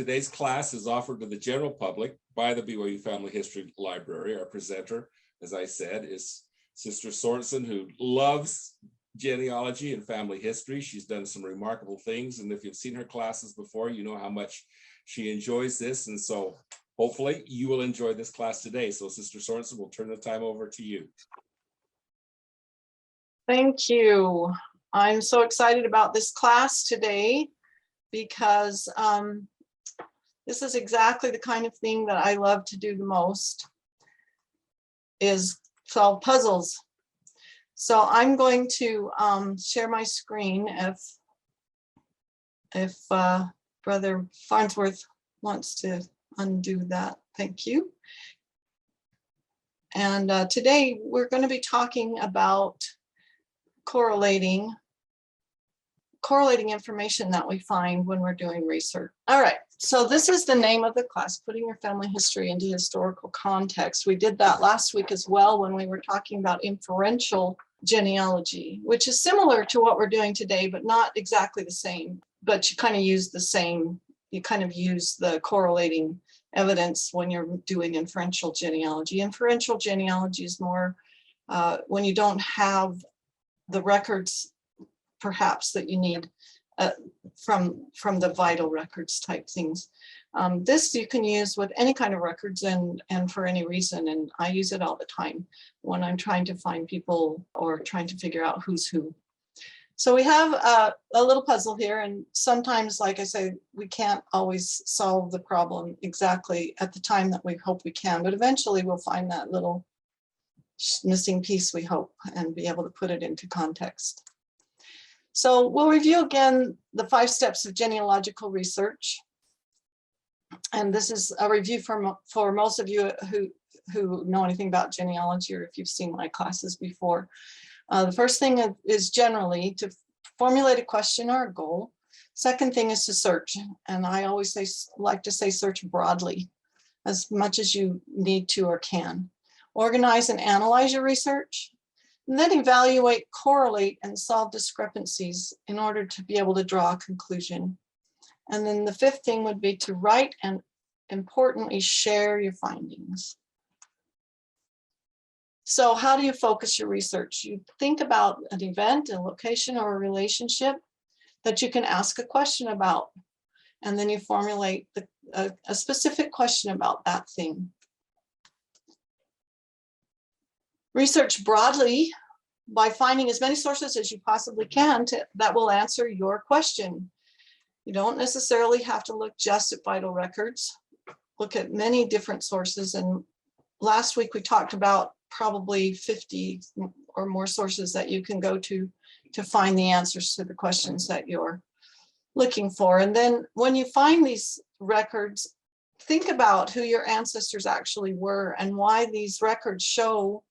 today's class is offered to the general public by the BYU Family History Library. Our presenter, as I said, is Sister Sorensen, who loves genealogy and family history. She's done some remarkable things, and if you've seen her classes before, you know how much she enjoys this, and so hopefully you will enjoy this class today. So Sister Sorensen, we'll turn the time over to you. Thank you. I'm so excited about this class today because this is exactly the kind of thing that I love to do the most, is solve puzzles. So I'm going to share my screen if Brother Farnsworth wants to undo that. Thank you. And today we're going to be talking about correlating information that we find when we're doing research. All right, so this is the name of the class, Putting Your Family History into Historical Context. We did that last week as well when we were talking about inferential genealogy, which is similar to what we're doing today, but not exactly the same. But you kind of use the same, you kind of use the correlating evidence when you're doing inferential genealogy. Inferential genealogy is more when you don't have the records perhaps that you need from the vital records type things. This you can use with any kind of records and for any reason, and I use it all the time when I'm trying to find people or trying to figure out who's who. So we have a little puzzle here, and sometimes, like I say, we can't always solve the problem exactly at the time that we hope we can, but eventually we'll find that little missing piece, we hope, and be able to put it into context. So we'll review again the 5 steps of genealogical research. And this is a review for most of you who know anything about genealogy, or if you've seen my classes before. The first thing is generally to formulate a question or a goal. Second thing is to search. And I always like to say search broadly, as much as you need to or can. Organize and analyze your research, and then evaluate, correlate, and solve discrepancies in order to be able to draw a conclusion. And then the 5th thing would be to write and, importantly, share your findings. So how do you focus your research? You think about an event, a location, or a relationship that you can ask a question about, and then you formulate a specific question about that thing. Research broadly by finding as many sources as you possibly can that will answer your question. You don't necessarily have to look just at vital records. Look at many different sources. And last week we talked about probably 50 or more sources that you can go to find the answers to the questions that you're looking for. And then when you find these records, think about who your ancestors actually were and why these records show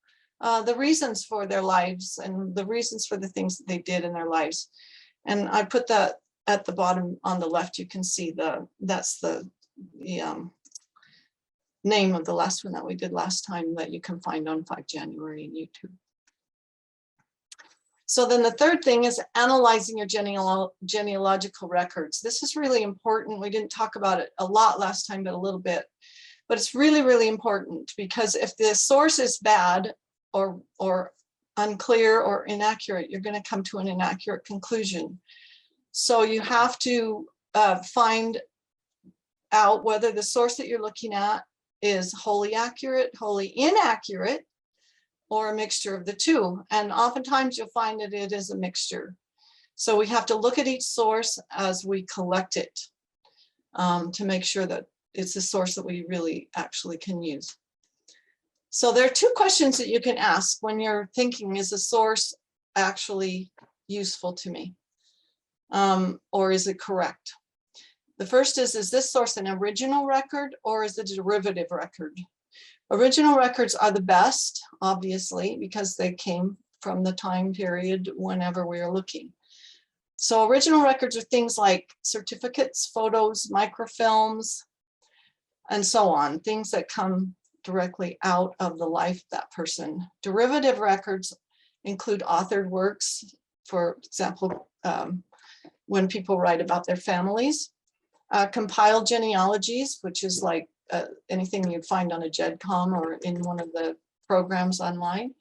the reasons for their lives and the reasons for the things that they did in their lives. And I put that at the bottom on the left. You can see that's the name of the last one that we did last time that you can find on 5 January in YouTube. So then the 3rd thing is analyzing your genealogical records. This is really important. We didn't talk about it a lot last time, but a little bit. But it's really, really important, because if the source is bad or unclear or inaccurate, you're going to come to an inaccurate conclusion. So you have to find out whether the source that you're looking at is wholly accurate, wholly inaccurate, or a mixture of the two. And oftentimes you'll find that it is a mixture. So we have to look at each source as we collect it to make sure that it's a source that we really actually can use. So there are 2 questions that you can ask when you're thinking, is a source actually useful to me? Or is it correct? The first is this source an original record or is it a derivative record? Original records are the best, obviously, because they came from the time period whenever we are looking. So original records are things like certificates, photos, microfilms, and so on, things that come directly out of the life of that person. Derivative records include authored works, for example, when people write about their families, Compiled genealogies, which is like anything you'd find on a GEDCOM or in one of the programs online.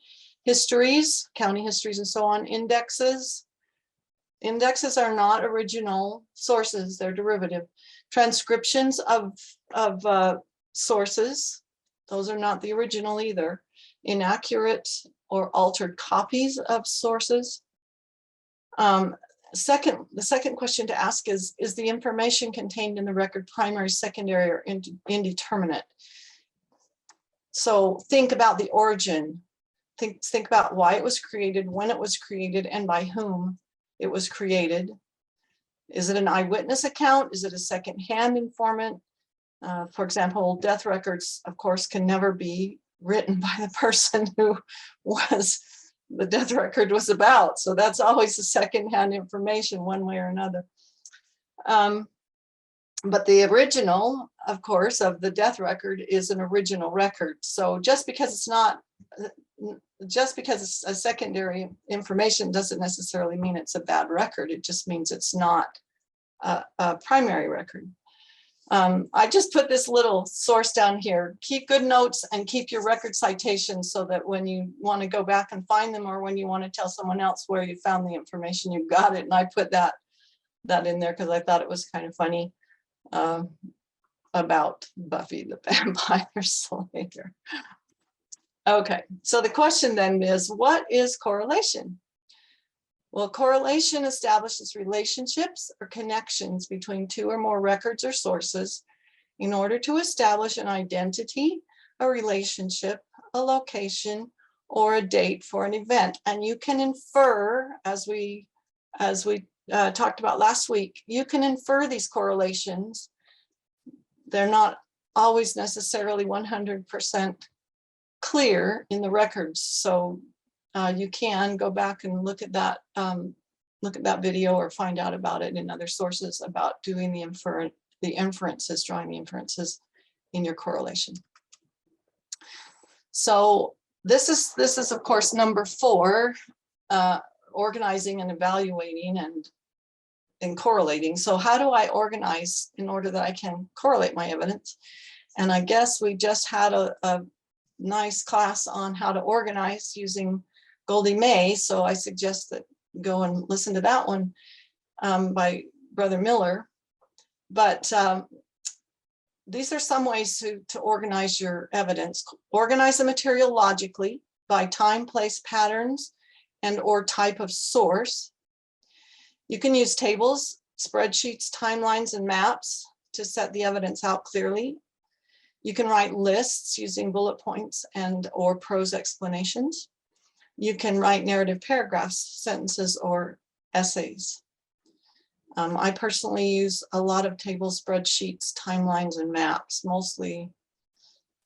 Histories, county histories and so on. Indexes. Indexes are not original sources, they're derivative. Transcriptions of sources, those are not the original either. Inaccurate or altered copies of sources. The second question to ask is the information contained in the record primary, secondary, or indeterminate? So think about the origin. Think about why it was created, when it was created, and by whom it was created. Is it an eyewitness account? Is it a secondhand informant? For example, death records, of course, can never be written by the person who the death record was about. So that's always a secondhand information one way or another. But the original, of course, of the death record is an original record. So just because it's a secondary information doesn't necessarily mean it's a bad record. It just means it's not a primary record. I just put this little source down here. Keep good notes and keep your record citations so that when you want to go back and find them, or when you want to tell someone else where you found the information, you've got it. And I put that in there because I thought it was kind of funny about Buffy the Vampire Slayer. Okay, so the question then is, what is correlation? Well, correlation establishes relationships or connections between two or more records or sources in order to establish an identity, a relationship, a location, or a date for an event. And you can infer, as we talked about last week, you can infer these correlations. They're not always necessarily 100% clear in the records. So you can go back and look at that video or find out about it in other sources about doing the inferences, drawing the inferences in your correlation. So this is of course number 4, organizing and evaluating and correlating. So how do I organize in order that I can correlate my evidence? And I guess we just had a nice class on how to organize using Goldie May, so I suggest that go and listen to that one by Brother Miller. But these are some ways to organize your evidence. Organize the material logically by time, place, patterns, and or type of source. You can use tables, spreadsheets, timelines, and maps to set the evidence out clearly. You can write lists using bullet points and or prose explanations. You can write narrative paragraphs, sentences, or essays. I personally use a lot of tables, spreadsheets, timelines, and maps, mostly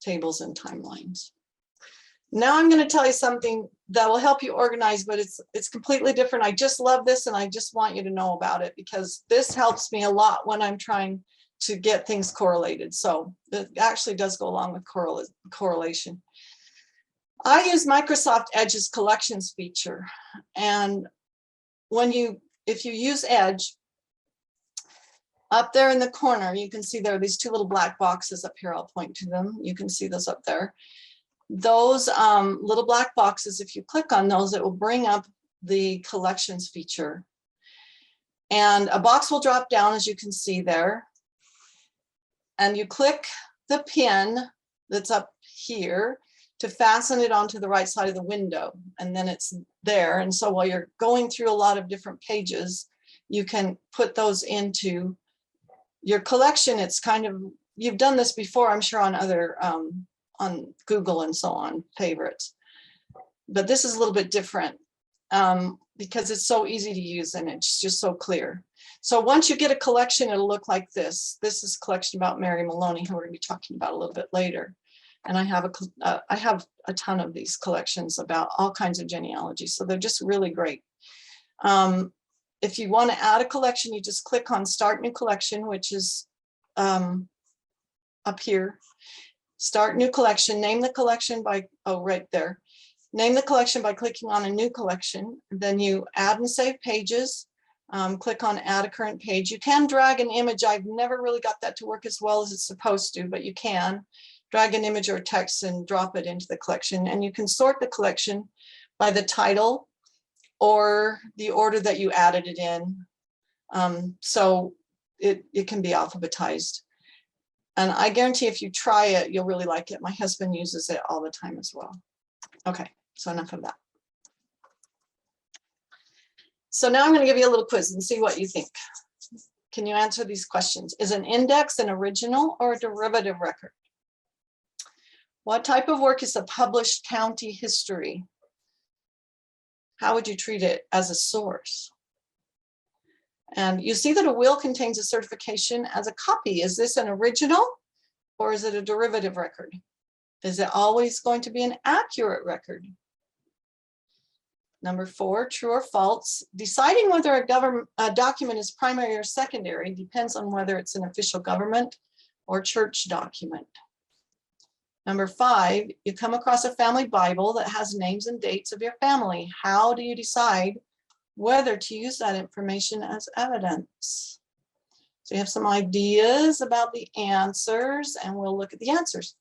tables and timelines. Now I'm going to tell you something that will help you organize, but it's completely different. I just love this, and I just want you to know about it because this helps me a lot when I'm trying to get things correlated. So it actually does go along with correlation. I use Microsoft Edge's collections feature. And if you use Edge, up there in the corner, you can see there are these 2 little black boxes up here. I'll point to them. You can see those up there. Those little black boxes, if you click on those, it will bring up the collections feature. And a box will drop down, as you can see there. And you click the pin that's up here to fasten it onto the right side of the window, and then it's there. And so while you're going through a lot of different pages, you can put those into your collection. It's kind of, you've done this before, I'm sure, on other, on Google and so on, favorites. But this is a little bit different because it's so easy to use and it's just so clear. So once you get a collection, it'll look like this. This is a collection about Mary Maloney, who we're going to be talking about a little bit later. And I have a ton of these collections about all kinds of genealogies. So they're just really great. If you want to add a collection, you just click on Start New Collection, which is up here. Start New Collection, name the collection by, right there. Name the collection by clicking on a new collection. Then you add and save pages. Click on add a current page. You can drag an image. I've never really got that to work as well as it's supposed to, but you can drag an image or text and drop it into the collection. And you can sort the collection by the title or the order that you added it in. So it can be alphabetized. And I guarantee if you try it, you'll really like it. My husband uses it all the time as well. Okay, so enough of that. So now I'm going to give you a little quiz and see what you think. Can you answer these questions? Is an index an original or a derivative record? What type of work is a published county history? How would you treat it as a source? And you see that a will contains a certification as a copy. Is this an original or is it a derivative record? Is it always going to be an accurate record? Number 4, true or false. Deciding whether a document is primary or secondary depends on whether it's an official government or church document. Number 5, you come across a family Bible that has names and dates of your family. How do you decide whether to use that information as evidence? So you have some ideas about the answers, and we'll look at the answers.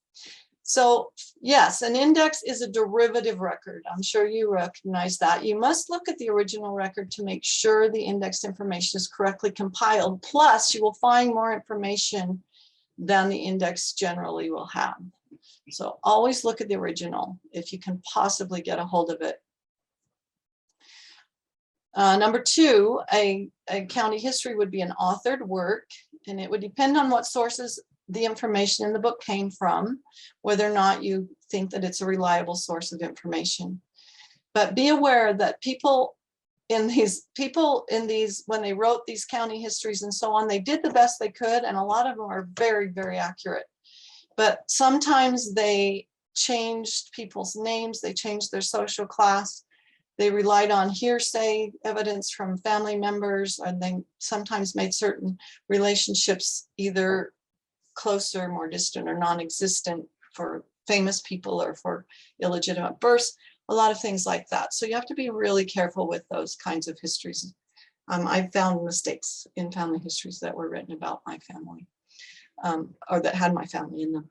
So yes, an index is a derivative record. I'm sure you recognize that. You must look at the original record to make sure the indexed information is correctly compiled. Plus, you will find more information than the index generally will have. So always look at the original if you can possibly get a hold of it. Number 2, a county history would be an authored work, and it would depend on what sources the information in the book came from, whether or not you think that it's a reliable source of information. But be aware that people in these, when they wrote these county histories and so on, they did the best they could, and a lot of them are very, very accurate. But sometimes they changed people's names, they changed their social class, they relied on hearsay evidence from family members, and they sometimes made certain relationships either closer, more distant, or non-existent for famous people or for illegitimate births, a lot of things like that. So you have to be really careful with those kinds of histories. I've found mistakes in family histories that were written about my family, or that had my family in them.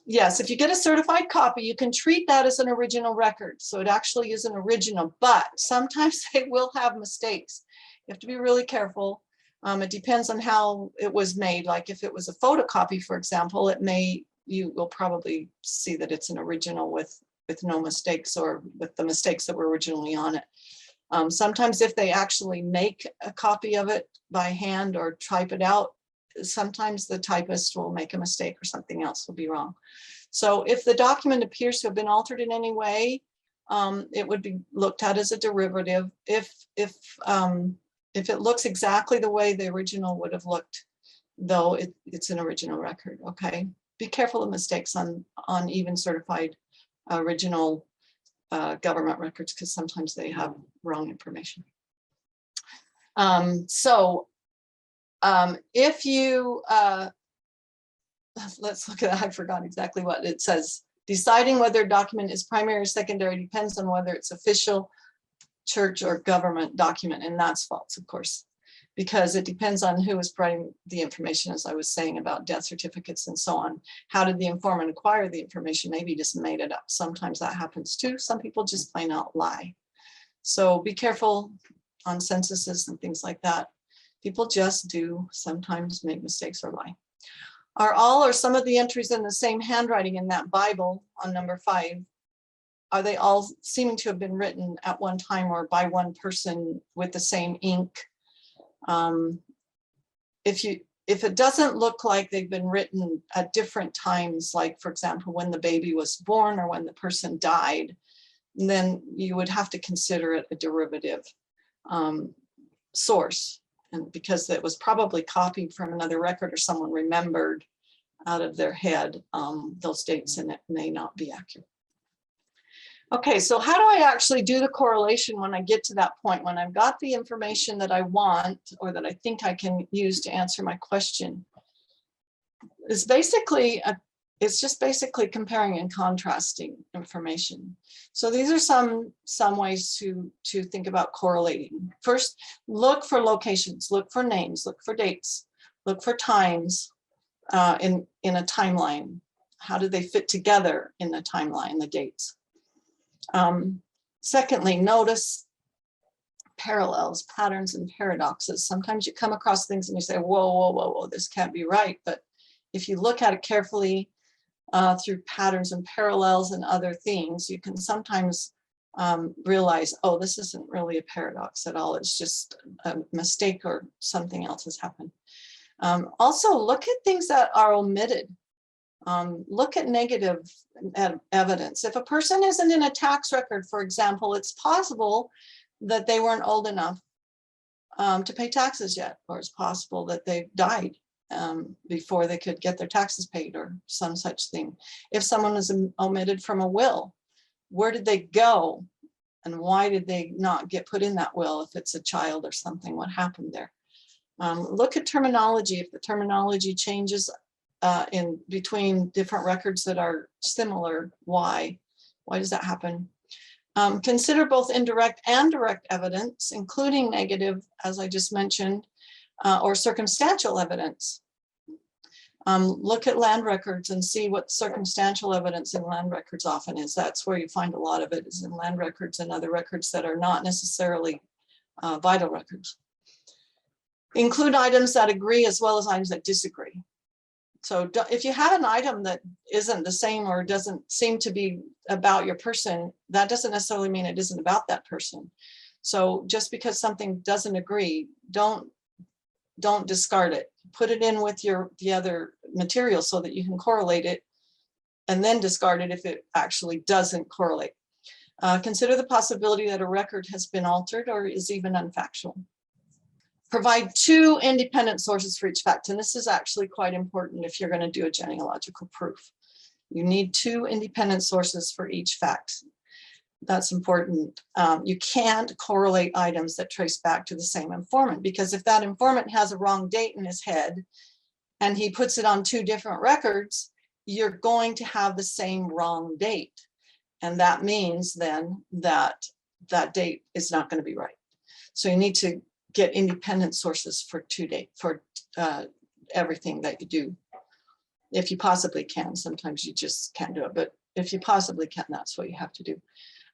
Yes, if you get a certified copy, you can treat that as an original record. So it actually is an original, but sometimes they will have mistakes. You have to be really careful. It depends on how it was made. Like if it was a photocopy, for example, you will probably see that it's an original with no mistakes, or with the mistakes that were originally on it. Sometimes if they actually make a copy of it by hand or type it out, sometimes the typist will make a mistake or something else will be wrong. So if the document appears to have been altered in any way, it would be looked at as a derivative. If it looks exactly the way the original would have looked, though, it's an original record. Okay, be careful of mistakes on even certified original government records, because sometimes they have wrong information. If you let's look at that. I forgot exactly what it says. Deciding whether a document is primary or secondary depends on whether it's official, church, or government document, and that's false, of course, because it depends on who is providing the information, as I was saying about death certificates and so on. How did the informant acquire the information? Maybe he just made it up. Sometimes that happens too. Some people just plain out lie. So be careful on censuses and things like that. People just do sometimes make mistakes or lie. Are all or some of the entries in the same handwriting in that Bible on number 5? Are they all seeming to have been written at one time or by one person with the same ink? If it doesn't look like they've been written at different times, like for example, when the baby was born or when the person died, then you would have to consider it a derivative source. And because it was probably copied from another record or someone remembered out of their head, those dates in it may not be accurate. Okay, so how do I actually do the correlation when I get to that point, when I've got the information that I want or that I think I can use to answer my question? It's basically, it's just basically comparing and contrasting information. So these are some ways to think about correlating. First, look for locations, look for names, look for dates, look for times in a timeline. How do they fit together in the timeline, the dates? Secondly, notice parallels, patterns, and paradoxes. Sometimes you come across things and you say, whoa, whoa, whoa, whoa, this can't be right. But if you look at it carefully through patterns and parallels and other things, you can sometimes realize, oh, this isn't really a paradox at all. It's just a mistake or something else has happened. Also, look at things that are omitted. Look at negative evidence. If a person isn't in a tax record, for example, it's possible that they weren't old enough to pay taxes yet, or it's possible that they died before they could get their taxes paid or some such thing. If someone is omitted from a will, where did they go and why did they not get put in that will? If it's a child or something, what happened there? Look at terminology. If the terminology changes in between different records that are similar, why does that happen? Consider both indirect and direct evidence, including negative, as I just mentioned, or circumstantial evidence. Look at land records and see what circumstantial evidence in land records often is. That's where you find a lot of it, is in land records and other records that are not necessarily vital records. Include items that agree as well as items that disagree. So if you have an item that isn't the same or doesn't seem to be about your person, that doesn't necessarily mean it isn't about that person. So just because something doesn't agree, don't discard it. Put it in with the other material so that you can correlate it, and then discard it if it actually doesn't correlate. Consider the possibility that a record has been altered or is even unfactual. Provide 2 independent sources for each fact. And this is actually quite important if you're going to do a genealogical proof. You need 2 independent sources for each fact. That's important. You can't correlate items that trace back to the same informant, because if that informant has a wrong date in his head and he puts it on 2 different records, you're going to have the same wrong date. And that means then that that date is not going to be right. So you need to get independent sources for everything that you do. If you possibly can, sometimes you just can't do it, but if you possibly can, that's what you have to do.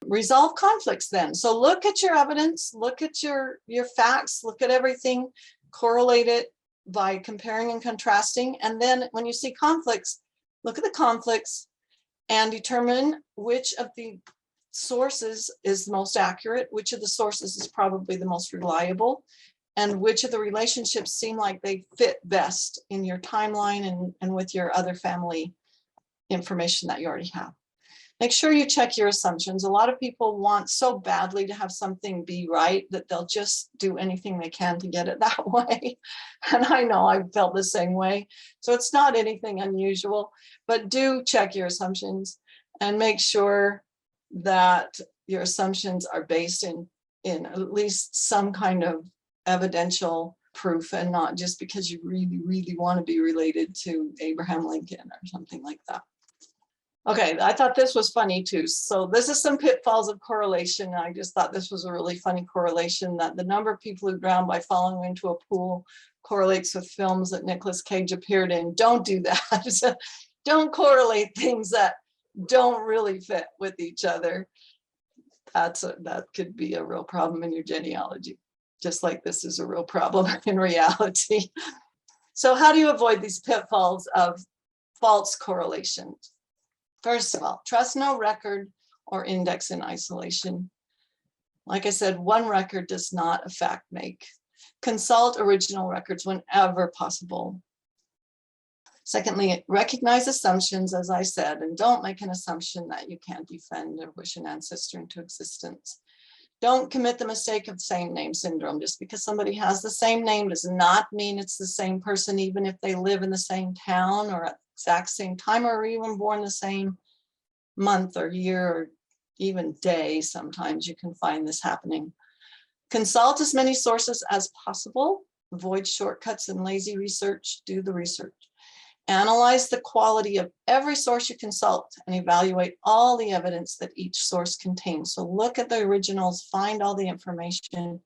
Resolve conflicts then. So look at your evidence, look at your facts, look at everything, correlate it by comparing and contrasting. And then when you see conflicts, look at the conflicts and determine which of the sources is most accurate, which of the sources is probably the most reliable, and which of the relationships seem like they fit best in your timeline and with your other family information that you already have. Make sure you check your assumptions. A lot of people want so badly to have something be right that they'll just do anything they can to get it that way. And I know I've felt the same way. So it's not anything unusual, but do check your assumptions and make sure that your assumptions are based in at least some kind of evidential proof, and not just because you really, really want to be related to Abraham Lincoln or something like that. Okay, I thought this was funny too. So this is some pitfalls of correlation. I just thought this was a really funny correlation, that the number of people who drown by falling into a pool correlates with films that Nicolas Cage appeared in. Don't do that. Don't correlate things that don't really fit with each other. That could be a real problem in your genealogy, just like this is a real problem in reality. So how do you avoid these pitfalls of false correlations? First of all, trust no record or index in isolation. Like I said, one record does not a fact make. Consult original records whenever possible. Secondly, recognize assumptions, as I said, and don't make an assumption that you can't defend or wish an ancestor into existence. Don't commit the mistake of same name syndrome. Just because somebody has the same name does not mean it's the same person, even if they live in the same town or at the exact same time, or even born the same month or year or even day. Sometimes you can find this happening. Consult as many sources as possible. Avoid shortcuts and lazy research. Do the research. Analyze the quality of every source you consult and evaluate all the evidence that each source contains. So look at the originals, find all the information,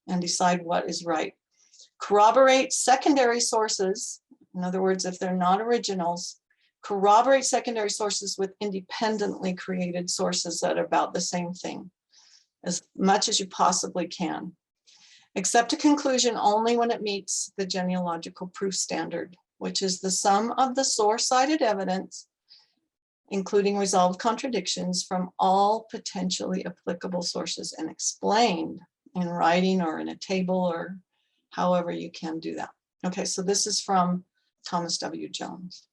and decide what is right. Corroborate secondary sources. In other words, if they're not originals, corroborate secondary sources with independently created sources that are about the same thing as much as you possibly can. Accept a conclusion only when it meets the genealogical proof standard, which is the sum of the source-cited evidence, including resolved contradictions from all potentially applicable sources and explained in writing or in a table or however you can do that. Okay, so this is from Thomas W. Jones.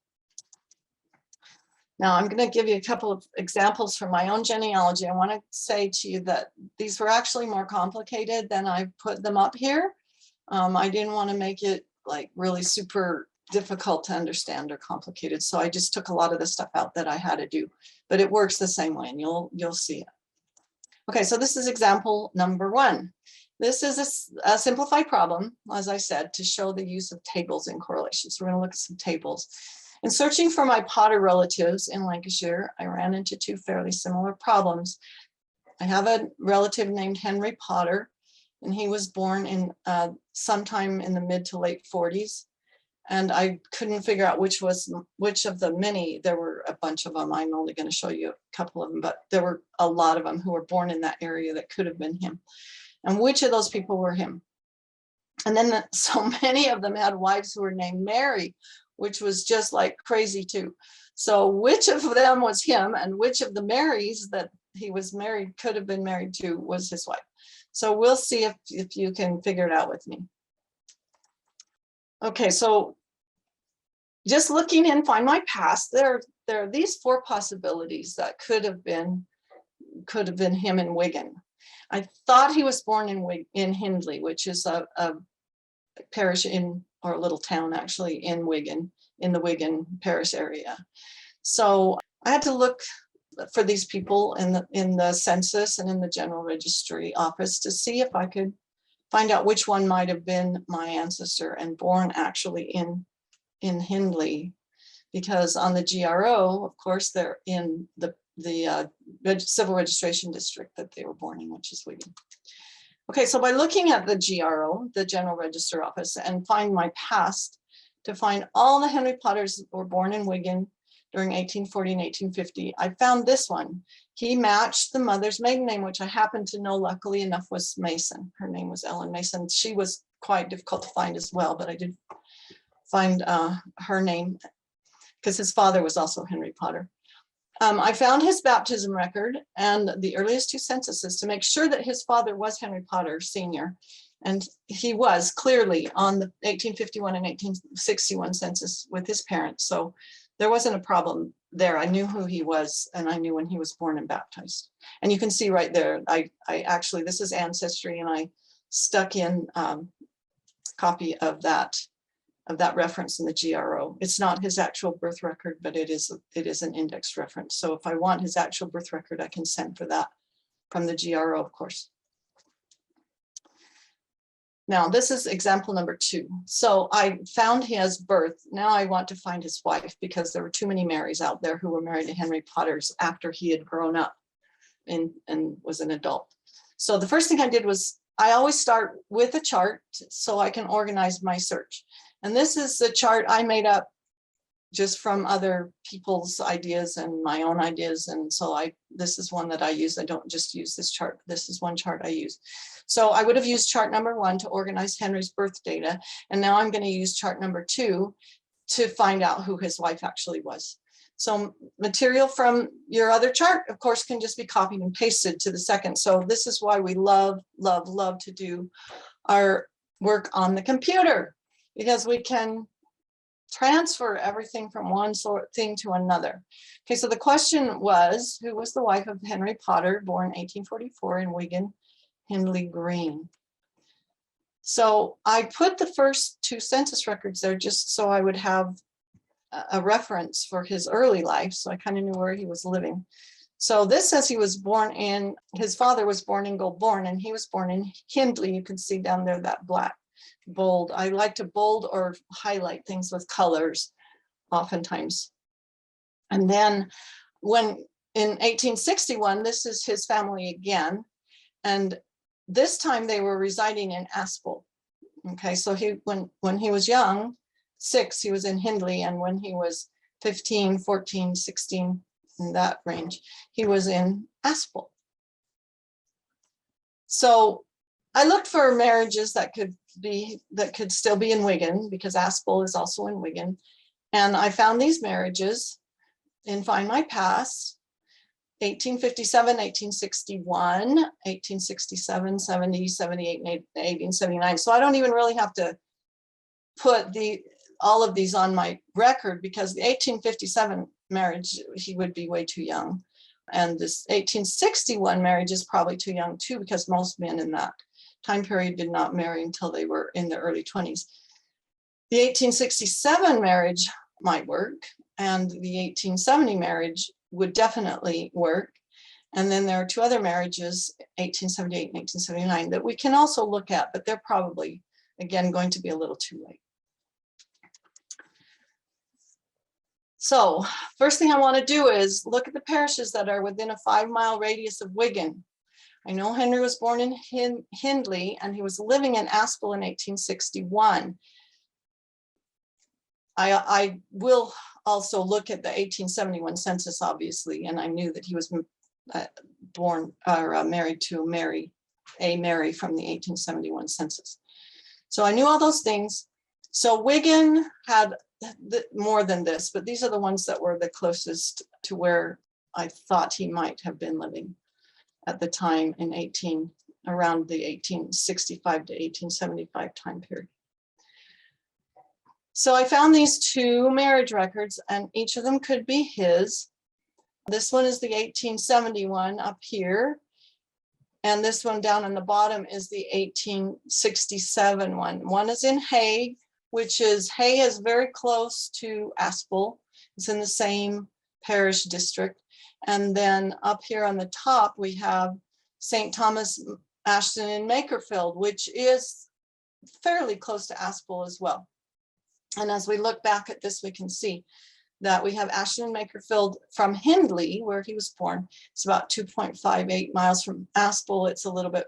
Now I'm going to give you a couple of examples from my own genealogy. I want to say to you that these were actually more complicated than I put them up here. I didn't want to make it like really super difficult to understand or complicated. So I just took a lot of the stuff out that I had to do, but it works the same way and you'll see it. Okay, so this is example number 1. This is a simplified problem, as I said, to show the use of tables in correlation. So we're going to look at some tables. In searching for my Potter relatives in Lancashire, I ran into 2 fairly similar problems. I have a relative named Henry Potter, and he was born in sometime in the mid to late 40s. And I couldn't figure out which of the many. There were a bunch of them. I'm only going to show you a couple of them, but there were a lot of them who were born in that area that could have been him. And which of those people were him? And then so many of them had wives who were named Mary, which was just like crazy too. So which of them was him and which of the Marys that he was married, could have been married to, was his wife? So we'll see if you can figure it out with me. Okay, so just looking in Find My Past, there are these 4 possibilities that could have been him in Wigan. I thought he was born in Hindley, which is a parish or a little town actually in Wigan, in the Wigan parish area. So I had to look for these people in the census and in the general registry office to see if I could find out which one might have been my ancestor and born actually in Hindley, because on the GRO, of course, they're in the civil registration district that they were born in, which is Wigan. Okay, so by looking at the GRO, the General Register Office, and Find My Past, to find all the Henry Potters that were born in Wigan during 1840 and 1850, I found this one. He matched the mother's maiden name, which I happen to know, luckily enough, was Mason. Her name was Ellen Mason. She was quite difficult to find as well, but I did find her name because his father was also Henry Potter. I found his baptism record and the earliest 2 censuses to make sure that his father was Henry Potter Sr. And he was clearly on the 1851 and 1861 census with his parents. So there wasn't a problem there. I knew who he was and I knew when he was born and baptized. And you can see right there, I actually, this is Ancestry, and I stuck in a copy of that reference in the GRO. It's not his actual birth record, but it is an indexed reference. So if I want his actual birth record, I can send for that from the GRO, of course. Now, this is example number 2. So I found his birth. Now I want to find his wife because there were too many Marys out there who were married to Henry Potters after he had grown up and was an adult. So the first thing I did was I always start with a chart so I can organize my search. And this is the chart I made up just from other people's ideas and my own ideas. And so this is one that I use. I don't just use this chart. This is one chart I use. So I would have used chart number 1 to organize Henry's birth data. And now I'm going to use chart number 2 to find out who his wife actually was. So material from your other chart, of course, can just be copied and pasted to the second. So this is why we love, love, love to do our work on the computer, because we can transfer everything from one thing to another. Okay, so the question was, who was the wife of Henry Potter, born 1844 in Wigan, Hindley Green? So I put the first 2 census records there just so I would have a reference for his early life, so I kind of knew where he was living. So this says he was born in, his father was born in Goulburn, and he was born in Hindley. You can see down there that black bold. I like to bold or highlight things with colors. oftentimes. And then when in 1861, this is his family again. And this time they were residing in Aspel. Okay, so when he was young, 6, he was in Hindley, and when he was 15, 14, 16, in that range, he was in Aspel. So I looked for marriages that could still be in Wigan, because Aspel is also in Wigan. And I found these marriages in Find My Past: 1857, 1861, 1867, 70, 78, and 1879. So I don't even really have to put all of these on my record, because the 1857 marriage, he would be way too young. And this 1861 marriage is probably too young too, because most men in that time period did not marry until they were in their early 20s. The 1867 marriage might work, and the 1870 marriage would definitely work. And then there are 2 other marriages, 1878 and 1879, that we can also look at, but they're probably, again, going to be a little too late. So first thing I want to do is look at the parishes that are within a 5-mile radius of Wigan. I know Henry was born in Hindley, and he was living in Aspel in 1861. I will also look at the 1871 census, obviously, and I knew that he was born or married to Mary from the 1871 census. So I knew all those things. So Wigan had more than this, but these are the ones that were the closest to where I thought he might have been living at the time in around the 1865 to 1875 time period. So I found these 2 marriage records, and each of them could be his. This one is the 1871 up here, and this one down on the bottom is the 1867 one. One is in Hay, which is very close to Aspel. It's in the same parish district. And then up here on the top, we have St. Thomas, Ashton, and Makerfield, which is fairly close to Aspel as well. And as we look back at this, we can see that we have Ashton and Makerfield from Hindley, where he was born. It's about 2.58 miles from Aspel. It's a little bit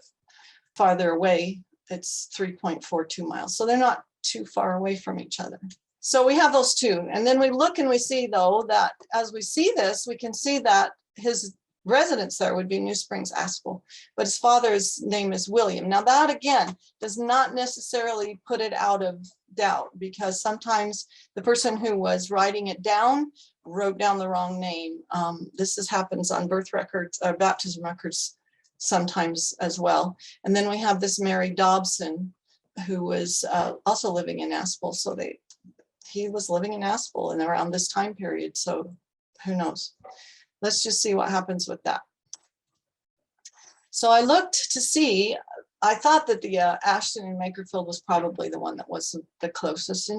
farther away. It's 3.42 miles. So they're not too far away from each other. So we have those 2. And then we look and we see, though, that as we see this, we can see that his residence there would be New Springs, Aspel, but his father's name is William. Now that, again, does not necessarily put it out of doubt, because sometimes the person who was writing it down wrote down the wrong name. This happens on birth records or baptism records sometimes as well. And then we have this Mary Dobson, who was also living in Aspel. So he was living in Aspel and around this time period. So who knows? Let's just see what happens with that. So I looked to see, I thought that the Ashton and Makerfield was probably the one that was the closest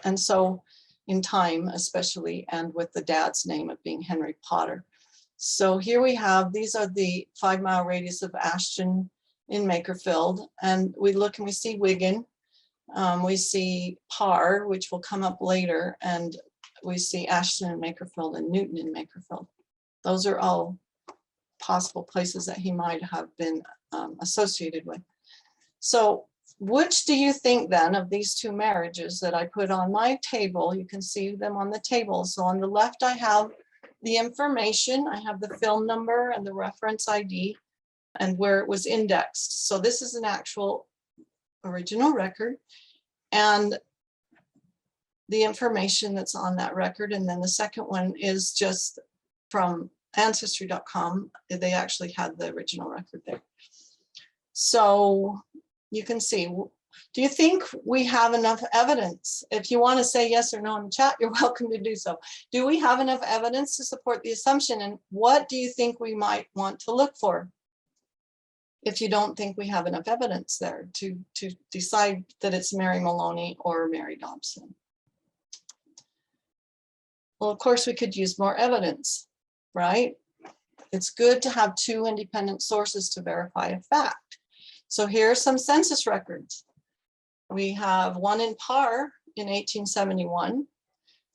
and so in time, especially, and with the dad's name of being Henry Potter. So here we have, these are the 5-mile radius of Ashton in Makerfield, and we look and we see Wigan, we see Parr, which will come up later, and we see Ashton and Makerfield and Newton and Makerfield. Those are all possible places that he might have been associated with. So which do you think then of these 2 marriages that I put on my table? You can see them on the table. So on the left, I have the information. I have the film number and the reference ID and where it was indexed. So this is an actual original record and the information that's on that record. And then the second one is just from ancestry.com. They actually had the original record there. So you can see, do you think we have enough evidence? If you want to say yes or no in the chat, you're welcome to do so. Do we have enough evidence to support the assumption? And what do you think we might want to look for if you don't think we have enough evidence there to decide that it's Mary Maloney or Mary Dobson? Well, of course, we could use more evidence, right? It's good to have 2 independent sources to verify a fact. So here are some census records. We have one in Parr in 1871.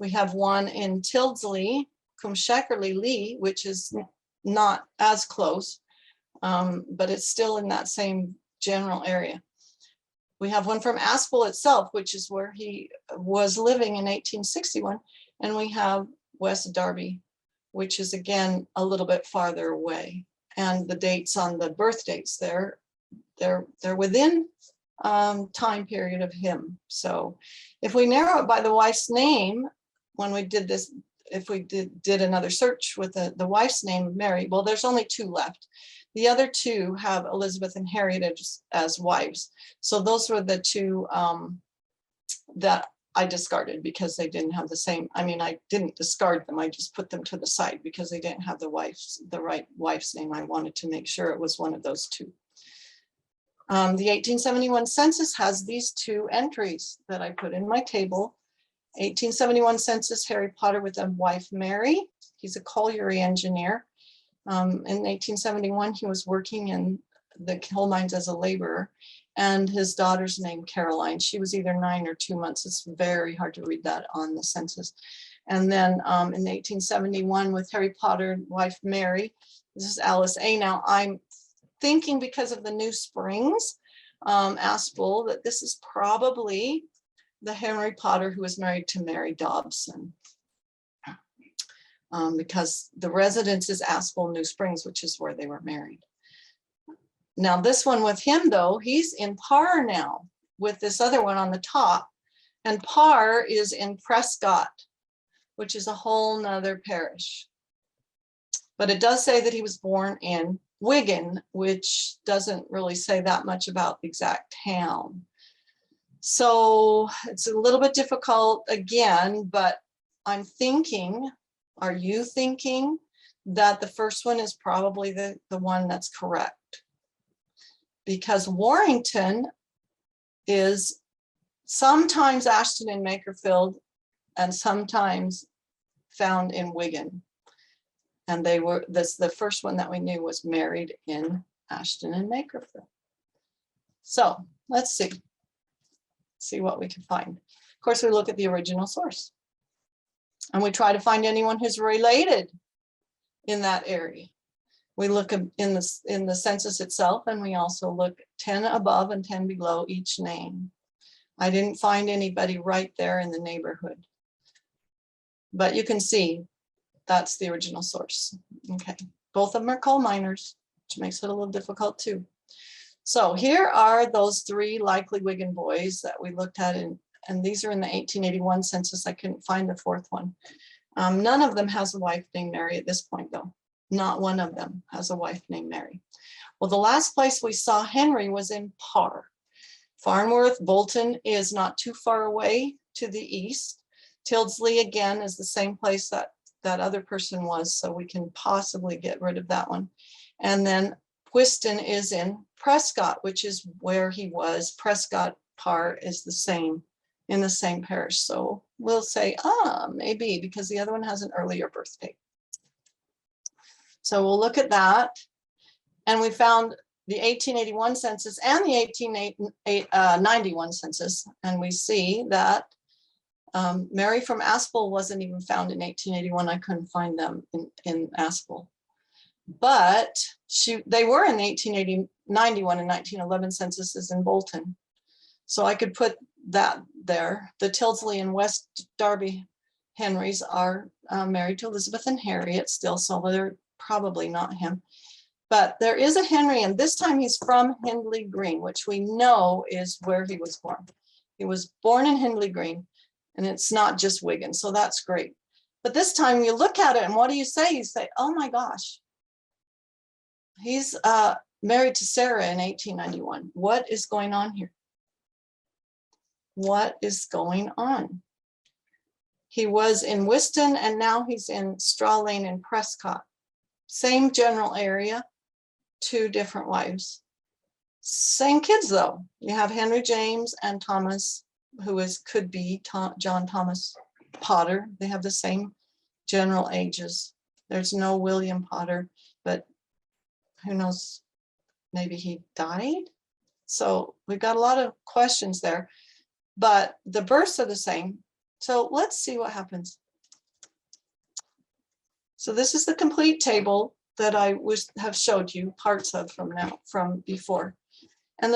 We have one in Tildesley, Coomshackerley Lee, which is not as close, but it's still in that same general area. We have one from Aspel itself, which is where he was living in 1861. And we have West Derby, which is again a little bit farther away. And the dates on the birth dates there, they're within time period of him. So if we narrow it by the wife's name, when we did this, if we did another search with the wife's name of Mary, well, there's only 2 left. The other 2 have Elizabeth and Harriet as wives. So those were the 2 that I discarded because they didn't have the same. I mean, I didn't discard them. I just put them to the side because they didn't have the right wife's name. I wanted to make sure it was one of those 2. The 1871 census has these 2 entries that I put in my table. 1871 census, Harry Potter with a wife, Mary. He's a colliery engineer. In 1871, he was working in the coal mines as a laborer, and his daughter's name, Caroline. She was either 9 or 2 months. It's very hard to read that on the census. And then in 1871 with Harry Potter, wife, Mary, this is Alice A. Now I'm thinking because of the New Springs, Aspel, that this is probably the Henry Potter who was married to Mary Dobson. Because the residence is Aspel, New Springs, which is where they were married. Now this one with him though, he's in Parr now with this other one on the top, and Parr is in Prescott, which is a whole nother parish. But it does say that he was born in Wigan, which doesn't really say that much about the exact town. So it's a little bit difficult again, but I'm thinking, are you thinking that the first one is probably the one that's correct? Because Warrington is sometimes Ashton and Makerfield and sometimes found in Wigan. And they were, the first one that we knew was married in Ashton and Makerfield. So let's see what we can find. Of course, we look at the original source and we try to find anyone who's related in that area. We look in the census itself, and we also look 10 above and 10 below each name. I didn't find anybody right there in the neighborhood, but you can see that's the original source. Okay, both of them are coal miners, which makes it a little difficult too. So here are those 3 likely Wigan boys that we looked at, and these are in the 1881 census. I couldn't find the 4th one. None of them has a wife named Mary at this point though. Not one of them has a wife named Mary. Well, the last place we saw Henry was in Parr. Farnworth, Bolton is not too far away to the east. Tildesley again is the same place that other person was, so we can possibly get rid of that one. And then Whiston is in Prescott, which is where he was. Prescott, Parr is the same, in the same parish. So we'll say, maybe, because the other one has an earlier birth date. So we'll look at that. And we found the 1881 census and the 1891 census. And we see that Mary from Aspel wasn't even found in 1881. I couldn't find them in Aspel. But they were in the 1891 and 1911 censuses in Bolton. So I could put that there. The Tildesley and West Derby Henrys are married to Elizabeth and Harriet still, so they're probably not him. But there is a Henry, and this time he's from Hindley Green, which we know is where he was born. He was born in Hindley Green, and it's not just Wigan, so that's great. But this time you look at it, and what do you say? You say, oh my gosh, he's married to Sarah in 1891. What is going on here? What is going on? He was in Whiston, and now he's in Straw Lane in Prescott. Same general area, 2 different wives. Same kids though. You have Henry James and Thomas, who could be John Thomas Potter. They have the same general ages. There's no William Potter, but who knows, maybe he died. So we've got a lot of questions there, but the births are the same. So let's see what happens. So this is the complete table that I have showed you parts of from before. And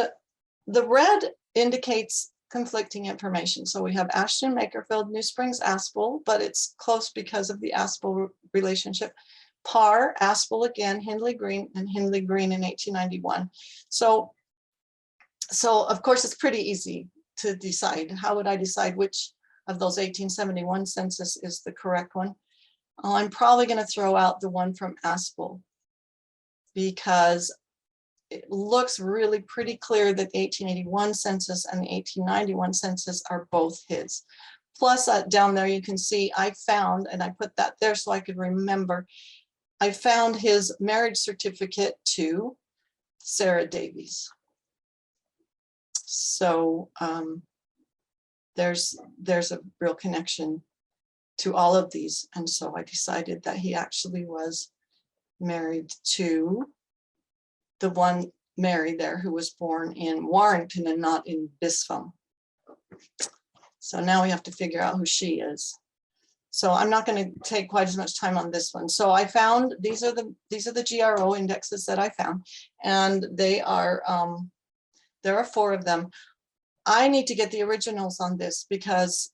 the red indicates conflicting information. So we have Ashton, Makerfield, New Springs, Aspel, but it's close because of the Aspel relationship. Parr, Aspel again, Hindley Green, and Hindley Green in 1891. So of course it's pretty easy to decide. How would I decide which of those 1871 census is the correct one? I'm probably going to throw out the one from Aspel because it looks really pretty clear that the 1881 census and the 1891 census are both his. Plus down there you can see I found, and I put that there so I could remember, I found his marriage certificate to Sarah Davies. So there's a real connection to all of these. And so I decided that he actually was married to the one Mary there who was born in Warrington and not in Bispham. So now we have to figure out who she is. So I'm not going to take quite as much time on this one. So I found these are the GRO indexes that I found, and they are there are 4 of them. I need to get the originals on this because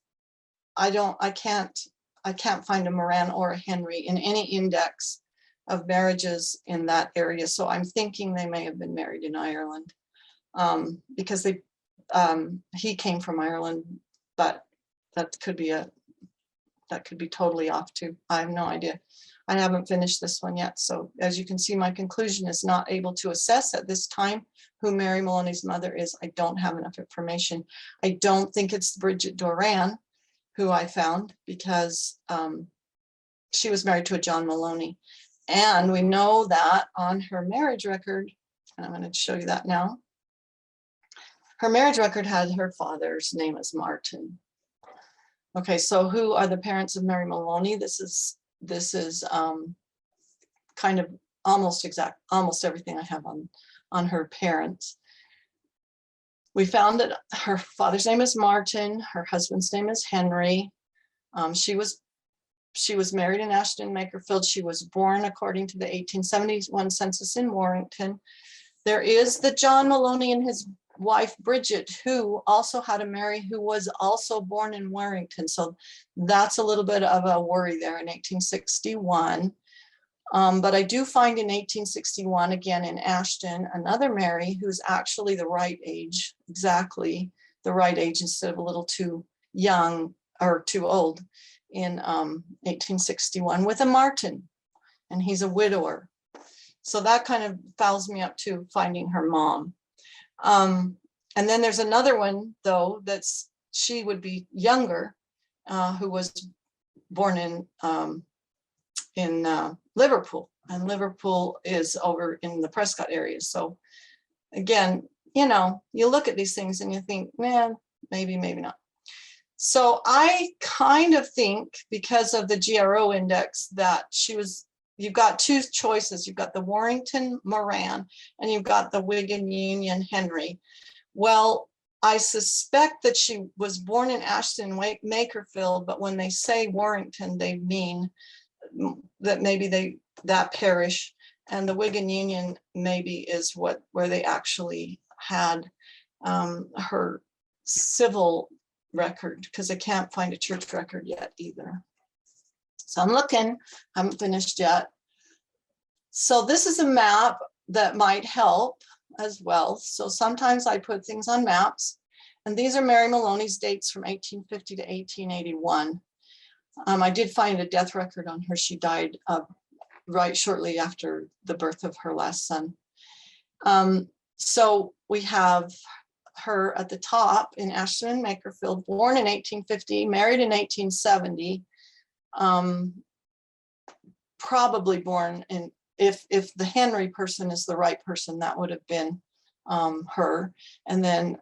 I can't find a Moran or a Henry in any index of marriages in that area. So I'm thinking they may have been married in Ireland because he came from Ireland, but that could be totally off too. I have no idea. I haven't finished this one yet. So as you can see, my conclusion is not able to assess at this time who Mary Maloney's mother is. I don't have enough information. I don't think it's Bridget Doran who I found because she was married to a John Maloney. And we know that on her marriage record, and I'm going to show you that now. Her marriage record had her father's name as Martin. Okay, so who are the parents of Mary Maloney? This is kind of almost everything I have on her parents. We found that her father's name is Martin, her husband's name is Henry. She was married in Ashton, Makerfield. She was born according to the 1871 census in Warrington. There is the John Maloney and his wife Bridget, who also had a Mary who was also born in Warrington. So that's a little bit of a worry there in 1861. But I do find in 1861, again in Ashton, another Mary who's actually the right age, exactly the right age instead of a little too young or too old in 1861 with a Martin, and he's a widower. So that kind of fouls me up to finding her mom. And then there's another one though, she would be younger, who was born in Liverpool, and Liverpool is over in the Prescott area. So again, you look at these things and you think, man, maybe not. So I kind of think because of the GRO index that you've got 2 choices. You've got the Warrington Moran and you've got the Wigan Union Henry. Well, I suspect that she was born in Ashton, Makerfield, but when they say Warrington, they mean that maybe that parish, and the Wigan Union maybe is where they actually had her civil record, because I can't find a church record yet either. So I'm looking, haven't finished yet. So this is a map that might help as well. So sometimes I put things on maps, and these are Mary Maloney's dates from 1850 to 1881. I did find a death record on her. She died right shortly after the birth of her last son. So we have her at the top in Ashton and Makerfield, born in 1850, married in 1870, probably born in, if the Henry person is the right person, that would have been her. And then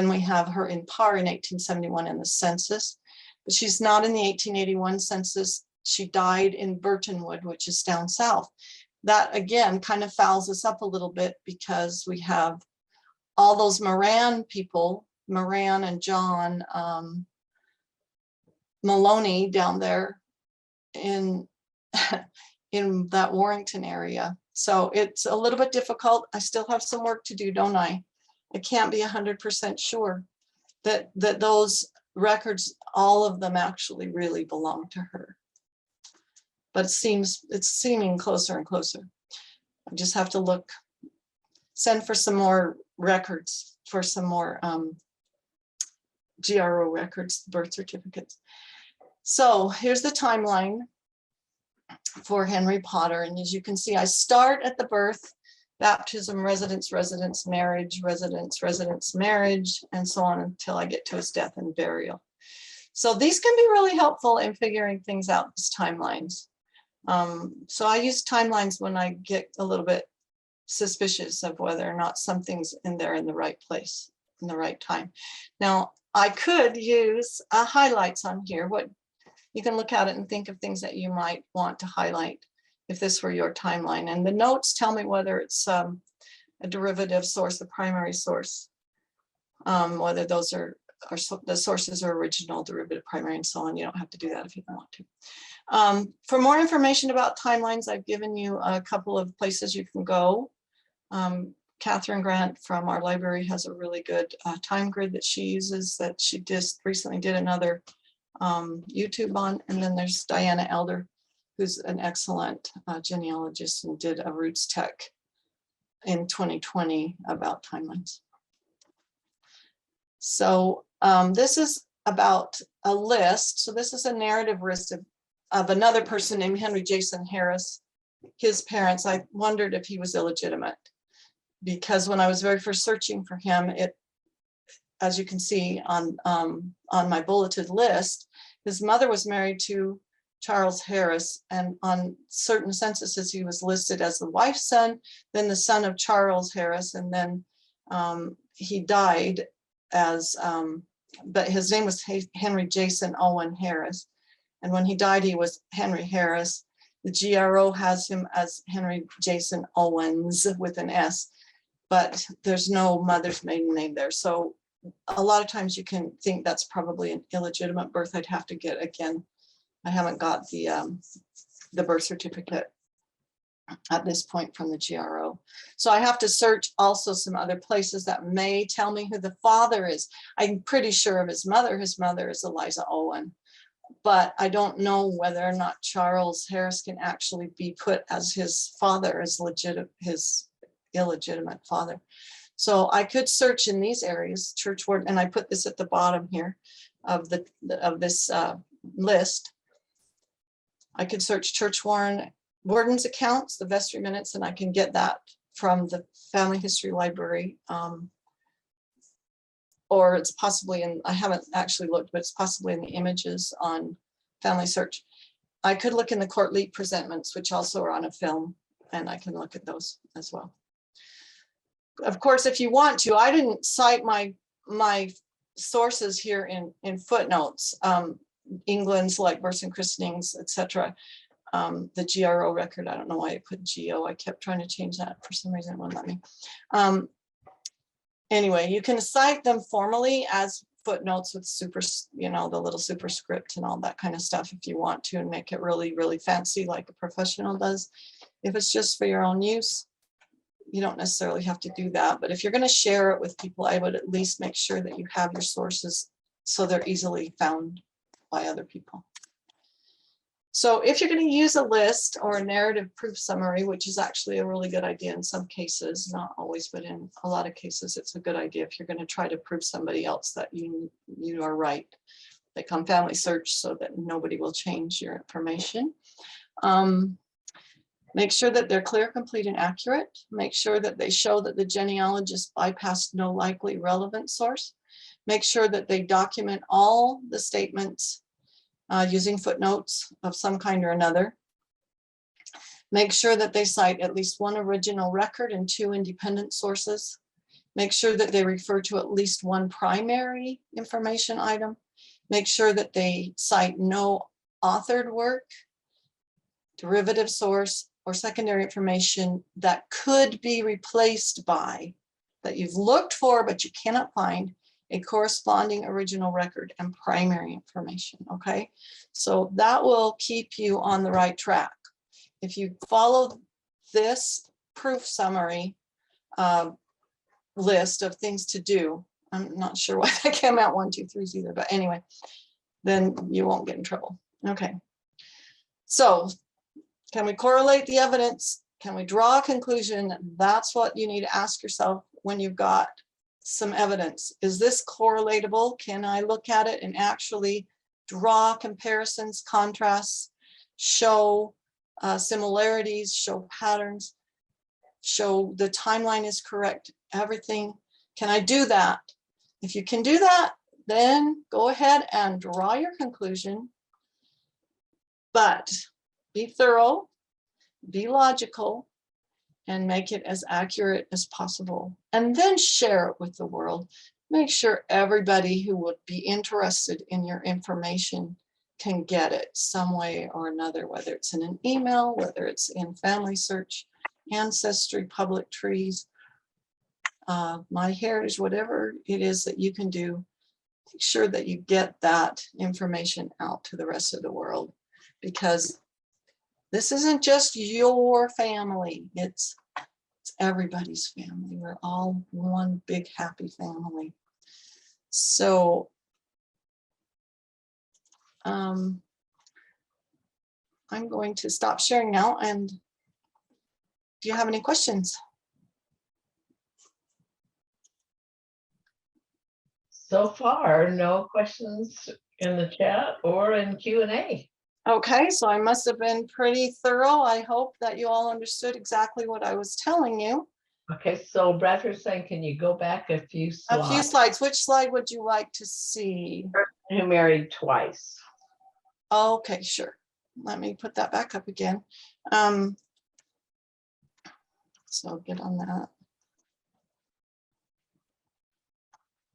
we have her in Parr in 1871 in the census, but she's not in the 1881 census. She died in Burtonwood, which is down south. That again kind of fouls us up a little bit because we have all those Moran people, Moran and John, Maloney down there in in that Warrington area. So it's a little bit difficult. I still have some work to do, don't I? I can't be 100% sure that those records, all of them actually really belong to her. But it's seeming closer and closer. I just have to look, send for some more records, for some more GRO records, birth certificates. So here's the timeline for Henry Potter. And as you can see, I start at the birth, baptism, residence, marriage, residence, marriage, and so on until I get to his death and burial. So these can be really helpful in figuring things out, these timelines. So I use timelines when I get a little bit suspicious of whether or not something's in there in the right place, in the right time. Now, I could use highlights on here. What you can look at it and think of things that you might want to highlight if this were your timeline. And the notes tell me whether it's a derivative source, the primary source, whether those are the sources are original, derivative, primary, and so on. You don't have to do that if you don't want to. For more information about timelines, I've given you a couple of places you can go. Catherine Grant from our library has a really good time grid that she uses that she just recently did another YouTube on. And then there's Diana Elder, who's an excellent genealogist and did a Roots Tech in 2020 about timelines. So this is about a list. So this is a narrative list of another person named Henry Jason Harris. His parents, I wondered if he was illegitimate, because when I was very first searching for him, it, as you can see on my bulleted list, his mother was married to Charles Harris, and on certain censuses he was listed as the wife's son, then the son of Charles Harris, and then he died as, but his name was Henry Jason Owen Harris, and when he died he was Henry Harris. The GRO has him as Henry Jason Owens with an S, but there's no mother's maiden name there. So a lot of times you can think that's probably an illegitimate birth. I'd have to get, again, I haven't got the birth certificate at this point from the GRO. So I have to search also some other places that may tell me who the father is. I'm pretty sure of his mother. His mother is Eliza Owen, but I don't know whether or not Charles Harris can actually be put as his father, as his illegitimate father. So I could search in these areas, church warden, and I put this at the bottom here of this list. I could search church warden's accounts, the vestry minutes, and I can get that from the family history library. Or it's possibly in, I haven't actually looked, but it's possibly in the images on Family Search. I could look in the court lead presentments, which also are on a film, and I can look at those as well. Of course, if you want to, I didn't cite my sources here in footnotes. England, select births and christenings, etc. The GRO record, I don't know why I put GO. I kept trying to change that for some reason, it wouldn't let me. Anyway, you can cite them formally as footnotes with super, the little superscript and all that kind of stuff if you want to, and make it really, really fancy like a professional does. If it's just for your own use, you don't necessarily have to do that. But if you're going to share it with people, I would at least make sure that you have your sources so they're easily found by other people. So if you're going to use a list or a narrative proof summary, which is actually a really good idea in some cases, not always, but in a lot of cases, it's a good idea if you're going to try to prove somebody else that you are right. Like on Family Search, so that nobody will change your information. Make sure that they're clear, complete, and accurate. Make sure that they show that the genealogist bypassed no likely relevant source. Make sure that they document all the statements using footnotes of some kind or another. Make sure that they cite at least one original record and 2 independent sources. Make sure that they refer to at least one primary information item. Make sure that they cite no authored work, derivative source, or secondary information that could be replaced by, that you've looked for but you cannot find. a corresponding original record, and primary information, okay? So that will keep you on the right track. If you follow this proof summary list of things to do, I'm not sure why that came out 1, 2, 3 either, but anyway, then you won't get in trouble. Okay. So can we correlate the evidence? Can we draw a conclusion? That's what you need to ask yourself when you've got some evidence. Is this correlatable? Can I look at it and actually draw comparisons, contrasts, show similarities, show patterns, show the timeline is correct, everything? Can I do that? If you can do that, then go ahead and draw your conclusion, but be thorough, be logical, and make it as accurate as possible. And then share it with the world. Make sure everybody who would be interested in your information can get it some way or another, whether it's in an email, whether it's in Family Search, Ancestry, Public Trees, MyHeritage, whatever it is that you can do. Make sure that you get that information out to the rest of the world, because this isn't just your family, it's everybody's family. We're all one big happy family. So I'm going to stop sharing now. And do you have any questions? So far, no questions in the chat or in Q&A. Okay, so I must have been pretty thorough. I hope that you all understood exactly what I was telling you. Okay, so Bradford's saying, can you go back a few slides? A few slides. Which slide would you like to see? Who married twice. Okay, sure. Let me put that back up again. So get on that.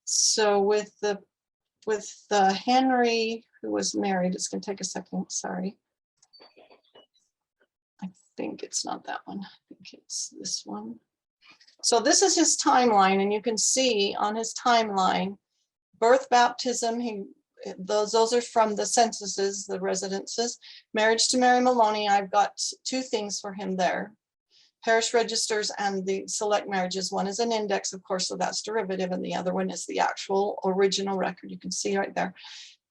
So with the Henry who was married, it's going to take a second. Sorry. I think it's not that one. I think it's this one. So this is his timeline, and you can see on his timeline, birth, baptism, those are from the censuses, the residences. Marriage to Mary Maloney, I've got 2 things for him there. Parish registers and the select marriages. One is an index, of course, so that's derivative, and the other one is the actual original record. You can see right there.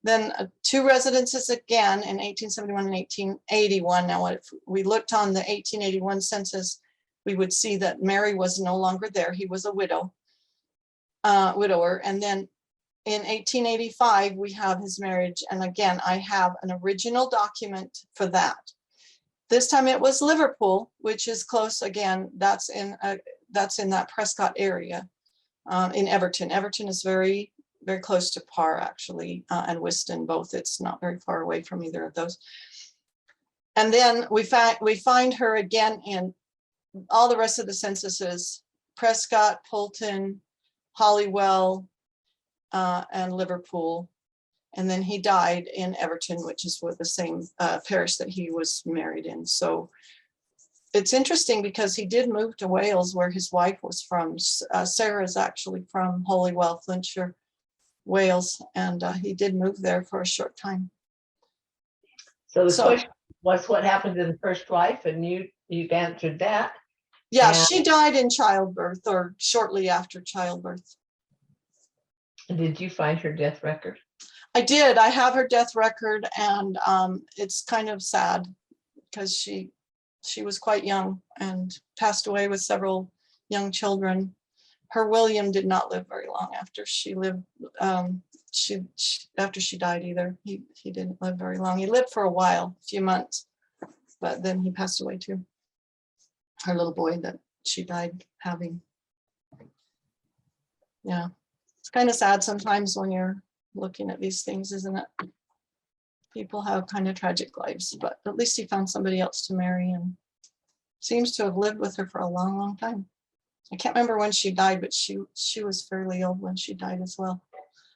Then 2 residences again in 1871 and 1881. Now, if we looked on the 1881 census, we would see that Mary was no longer there. He was a widower. And then in 1885, we have his marriage. And again, I have an original document for that. This time it was Liverpool, which is close. Again, that's in that Prescott area, in Everton. Everton is very, very close to Parr, actually, and Whiston both. It's not very far away from either of those. And then we find her again in all the rest of the censuses: Prescott, Poulton, Holywell, and Liverpool. And then he died in Everton, which is with the same parish that he was married in. So it's interesting because he did move to Wales, where his wife was from. Sarah is actually from Holywell, Flintshire, Wales, and he did move there for a short time. So the question was, what happened to the first wife? And you answered that. Yeah, she died in childbirth or shortly after childbirth. Did you find her death record? I did. I have her death record, and it's kind of sad because she was quite young and passed away with several young children. Her William did not live very long after she lived. After she died either. He didn't live very long. He lived for a while, a few months, but then he passed away too. Her little boy that she died having. Yeah, it's kind of sad sometimes when you're looking at these things, isn't it? People have kind of tragic lives, but at least he found somebody else to marry and seems to have lived with her for a long, long time. I can't remember when she died, but she was fairly old when she died as well.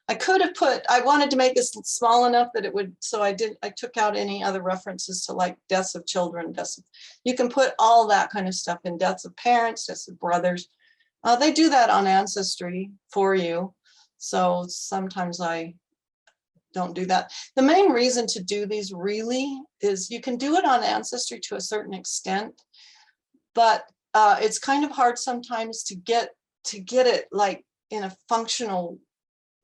I wanted to make this small enough that it would, so I took out any other references to like deaths of children, you can put all that kind of stuff in, deaths of parents, deaths of brothers. They do that on Ancestry for you. So sometimes I don't do that. The main reason to do these really is you can do it on Ancestry to a certain extent, but it's kind of hard sometimes to get it like in a functional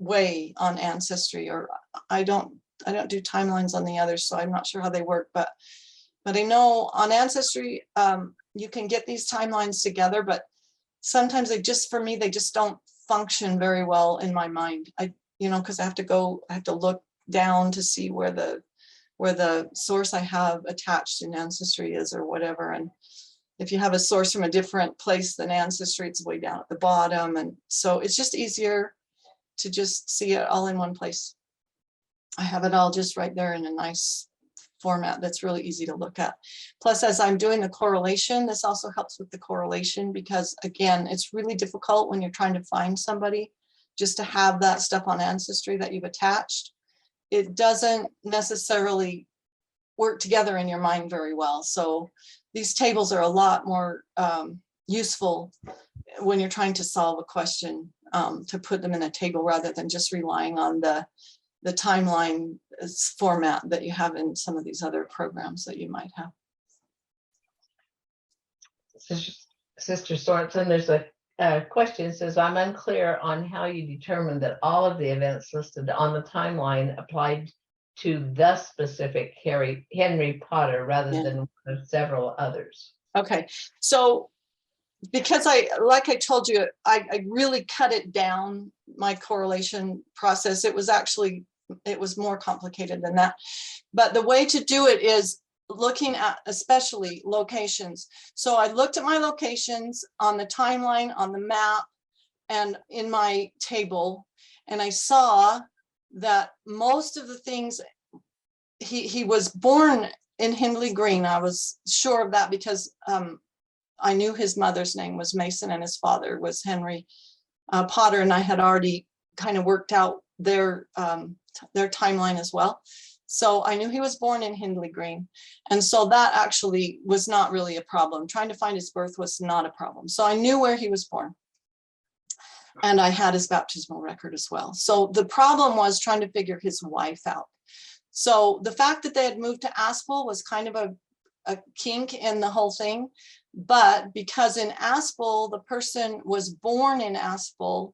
way on Ancestry, or I don't do timelines on the others, so I'm not sure how they work, but I know on Ancestry you can get these timelines together, but sometimes for me they just don't function very well in my mind. Because I have to look down to see where the source I have attached in Ancestry is or whatever. And if you have a source from a different place than Ancestry, it's way down at the bottom. And so it's just easier to just see it all in one place. I have it all just right there in a nice format that's really easy to look at. Plus, as I'm doing the correlation, this also helps with the correlation, because again, it's really difficult when you're trying to find somebody just to have that stuff on Ancestry that you've attached. It doesn't necessarily work together in your mind very well. So these tables are a lot more useful when you're trying to solve a question, to put them in a table rather than just relying on the timeline format that you have in some of these other programs that you might have. Sister Sorensen, there's a question. It says, I'm unclear on how you determined that all of the events listed on the timeline applied to the specific Henry Potter rather than one of several others. Okay, so because like I told you, I really cut it down, my correlation process. It was more complicated than that. But the way to do it is looking at especially locations. So I looked at my locations on the timeline, on the map, and in my table, and I saw that most of the things, he was born in Hindley Green. I was sure of that because I knew his mother's name was Mason and his father was Henry Potter, and I had already kind of worked out their timeline as well. So I knew he was born in Hindley Green. And so that actually was not really a problem. Trying to find his birth was not a problem. So I knew where he was born. And I had his baptismal record as well. So the problem was trying to figure his wife out. So the fact that they had moved to Aspel was kind of a kink in the whole thing. But because in Aspel, the person was born in Aspel,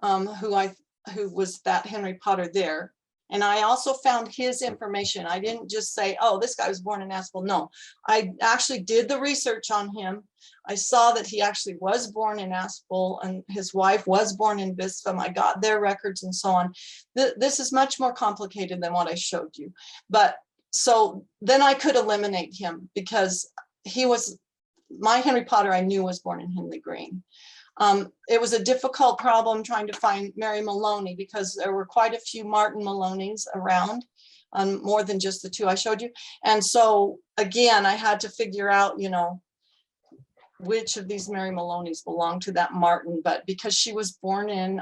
who was that Henry Potter there. And I also found his information. I didn't just say, oh, this guy was born in Aspel. No, I actually did the research on him. I saw that he actually was born in Aspel and his wife was born in Bispham. I got their records and so on. This is much more complicated than what I showed you. But so then I could eliminate him because my Henry Potter I knew was born in Hindley Green. It was a difficult problem trying to find Mary Maloney because there were quite a few Martin Maloney's around, more than just the two I showed you. And so again, I had to figure out, which of these Mary Maloney's belonged to that Martin, but because she was born in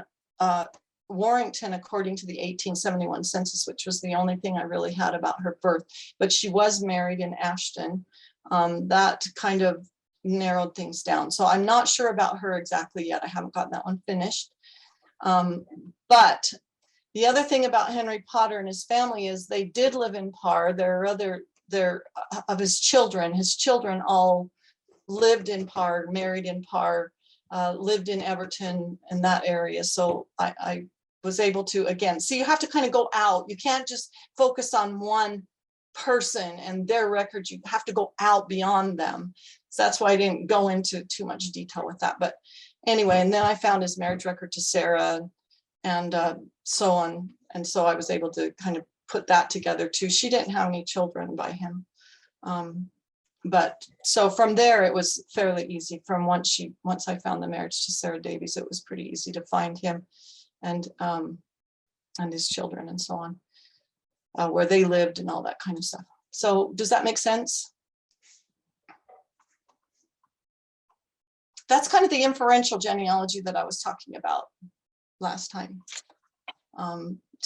Warrington, according to the 1871 census, which was the only thing I really had about her birth, but she was married in Ashton, that kind of narrowed things down. So I'm not sure about her exactly yet. I haven't gotten that one finished. But the other thing about Henry Potter and his family is they did live in Parr. Of his children all lived in Parr, married in Parr, lived in Everton and that area. So I was able to, again, so you have to kind of go out. You can't just focus on one person and their records. You have to go out beyond them. So that's why I didn't go into too much detail with that. But anyway, and then I found his marriage record to Sarah and so on. And so I was able to kind of put that together too. She didn't have any children by him. But so from there, it was fairly easy. From once I found the marriage to Sarah Davies, it was pretty easy to find him and his children and so on, where they lived and all that kind of stuff. So does that make sense? That's kind of the inferential genealogy that I was talking about last time.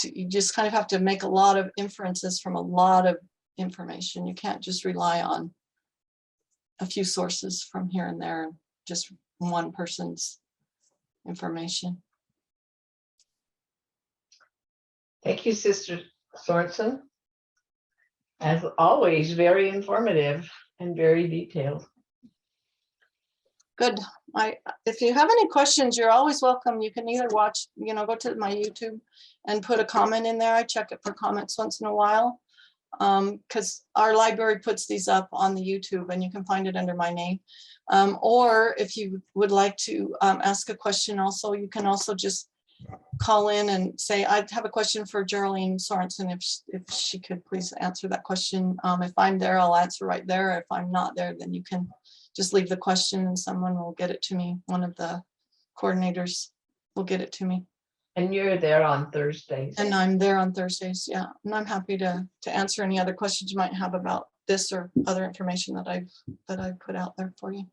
You just kind of have to make a lot of inferences from a lot of information. You can't just rely on a few sources from here and there, just one person's information. Thank you, Sister Sorensen. As always, very informative and very detailed. Good. If you have any questions, you're always welcome. You can either watch, go to my YouTube and put a comment in there. I check it for comments once in a while. Because our library puts these up on the YouTube and you can find it under my name. Or if you would like to ask a question also, you can also just call in and say, I have a question for Jerroleen Sorensen, if she could please answer that question. If I'm there, I'll answer right there. If I'm not there, then you can just leave the question and someone will get it to me. One of the coordinators will get it to me. And you're there on Thursdays. And I'm there on Thursdays, yeah. And I'm happy to answer any other questions you might have about this or other information that I've put out there for you.